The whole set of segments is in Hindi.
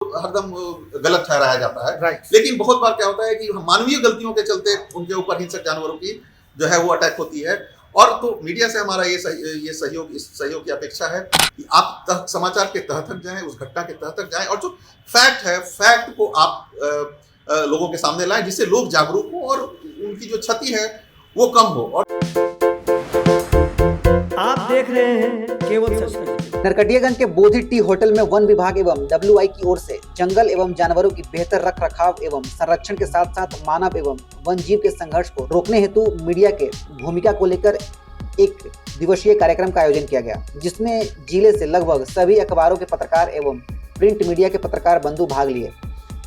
हरदम गलत ठहराया जाता है। राइट। लेकिन बहुत बार क्या होता है कि मानवीय गलतियों के चलते उनके ऊपर हिंसक जानवरों की जो है वो अटैक होती है। और तो मीडिया से हमारा ये सहयोग, इस सहयोग की अपेक्षा है कि आप समाचार के तह तक जाएं, उस घटना के तह तक जाएं और जो फैक्ट है, फैक्ट को आप लोगों के सामने लाएं, जिससे लोग जागरूक हों और उनकी जो क्षति है वो कम हो। और आप देख रहे हैं केवल सच। नरकटियागंज के बोधी टी होटल में वन विभाग एवं WI की ओर से जंगल एवं जानवरों की बेहतर रख रखाव एवं संरक्षण के साथ साथ मानव एवं वन जीव के संघर्ष को रोकने हेतु मीडिया के भूमिका को लेकर एक दिवसीय कार्यक्रम का आयोजन किया गया, जिसमें जिले से लगभग सभी अखबारों के पत्रकार एवं प्रिंट मीडिया के पत्रकार बंधु भाग लिए।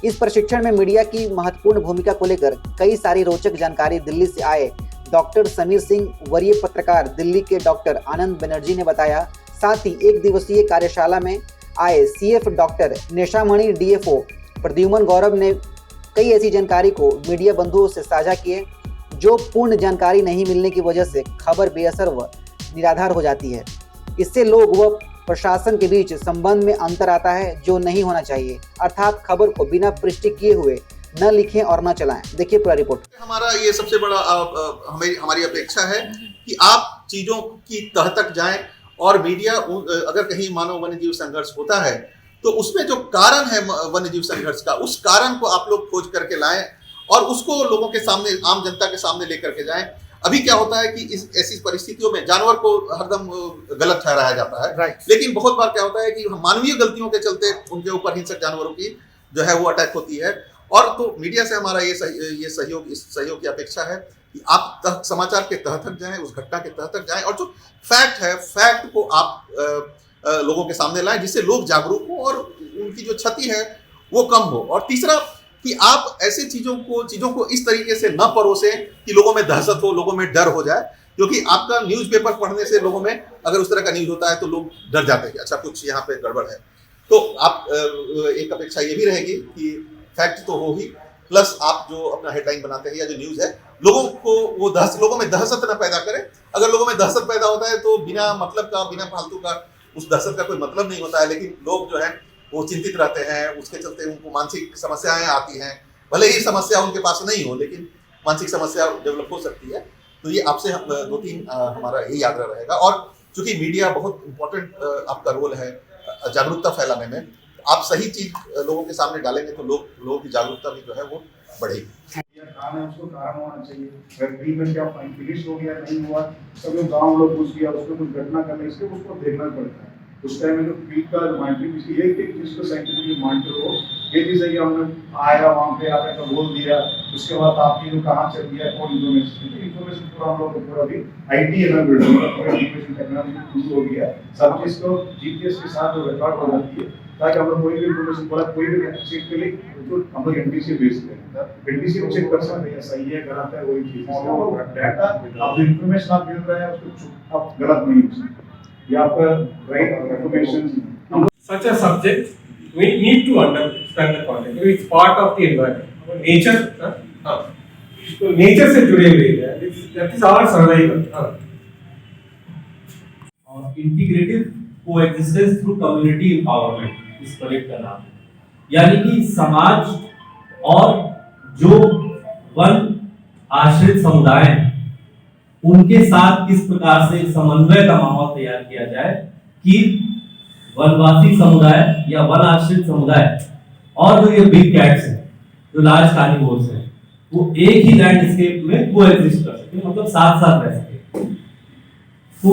इस प्रशिक्षण में मीडिया की महत्वपूर्ण भूमिका को लेकर कई सारी रोचक जानकारी दिल्ली से आए डॉक्टर समीर सिंह, वरीय पत्रकार दिल्ली के डॉक्टर आनंद बनर्जी ने बताया। साथ ही एक दिवसीय कार्यशाला में आए CF doctor Neshamani DFO Pradyuman Gaurav ने कई ऐसी जानकारी को मीडिया बंधुओं से साझा किए जो पूर्ण जानकारी नहीं मिलने की वजह से खबर बेअसर व निराधार हो जाती है। इससे लोग व प्रशासन के बीच संबंध में अंतर आता है, जो नहीं होना चाहिए। अर्थात खबर को बिना पुष्टि किए हुए न लिखें और न चलाएं। देखिए पूरा रिपोर्ट। हमारा ये सबसे बड़ा हमारी अपेक्षा है कि आप चीजों की तह तक जाएं और मीडिया अगर कहीं मानव वन्य जीव संघर्ष होता है तो उसमें जो कारण है वन्य जीव संघर्ष का, उस कारण को आप लोग खोज करके लाएं और उसको लोगों के सामने, आम जनता के सामने लेकर के जाएं। अभी क्या होता है कि ऐसी परिस्थितियों में जानवर को हरदम गलत ठहराया जाता है। राइट। लेकिन बहुत बार क्या होता है कि मानवीय गलतियों के चलते उनके ऊपर हिंसक जानवरों की जो है वो अटैक होती है। और तो मीडिया से हमारा ये सहयोग, इस सहयोग की अपेक्षा है कि आप समाचार के तह तक जाएं, उस घटना के तह तक जाएं और जो फैक्ट है, फैक्ट को आप लोगों के सामने लाएं, जिससे लोग जागरूक हों और उनकी जो क्षति है वो कम हो। और तीसरा कि आप ऐसे चीजों को इस तरीके से न परोसें कि लोगों में दहशत हो, लोगों में डर हो जाए। क्योंकि आपका न्यूज़पेपर पढ़ने से लोगों में अगर उस तरह का न्यूज़ होता है तो लोग डर जाते हैं कि अच्छा कुछ यहाँ पे गड़बड़ है। तो आप एक अपेक्षा ये भी रहेगी कि फैक्ट तो हो ही, प्लस आप जो अपना हेडलाइन बनाते हैं या जो न्यूज़ है, लोगों में दहशत न पैदा करें। अगर लोगों में दहशत पैदा होता है तो बिना मतलब का, बिना फालतू का उस दहशत का कोई मतलब नहीं होता है। लेकिन लोग जो है वो चिंतित रहते हैं, उसके चलते उनको मानसिक समस्याएं आती हैं। भले ही समस्या उनके पास नहीं हो, लेकिन मानसिक समस्या डेवलप हो सकती है। तो ये आपसे 2-3 हमारा यही आग्रह रहेगा। और चूंकि मीडिया बहुत इम्पोर्टेंट आपका रोल है जागरूकता फैलाने में, आप सही चीज लोगों के सामने डालेंगे तो लोगों की जागरूकता भी जो है वो बढ़ेगी। कारण है, उसको कारण होना चाहिए। अगर प्री में क्या फिनिश हो गया, नहीं हुआ, सब लोग गाँव लोग घुस गया, उसमें कुछ घटना करने, इसलिए उसको देखना पड़ता है। उस टाइम में जो फील्ड का मॉनिटरिंग, इसलिए एक चीज को साइंटिफिकली मॉनिटर हो। ये चीज़ है कि हमने आया वहाँ पे आने का बोल दिया, उसके बाद आपकी जो कहाँ चल दिया, कौन इन्फॉर्मेशन पूरा हम लोग पूरा भी IT इन्फॉर्मेशन टेक्नोलॉजी हो गया, सब चीज़ को GPS के साथ जो रिकॉर्ड हो जाती है, ताकि हम लोग कोई भी इन्फॉर्मेशन बोला, कोई भी चीज के लिए जो हम लोग NTC भेजते हैं, NTC को चेक कर सकते हैं सही है गलत है, वही चीज डाटा आप जो इन्फॉर्मेशन आप मिल रहा है उसको आप गलत नहीं हो सकते, ये आपका right information. Such a subject, we need to understand the context. It's part of the environment. Nature, तो nature से जुड़े हुए हैं. That is our survival. और integrative coexistence through community empowerment इस प्रोजेक्ट का नाम है। यानी कि समाज और जो वन आश्रित समुदाय हैं, उनके साथ किस प्रकार से समन्वय का माहौल तैयार किया जाए कि वनवासी समुदाय या वन आश्रित समुदाय और जो ये बिग कैट्स हैं, जो लार्ज कार्निवोर्स हैं, वो एक ही लैंडस्केप में कोएग्जिस्ट कर सके, मतलब साथ साथ रह सके। तो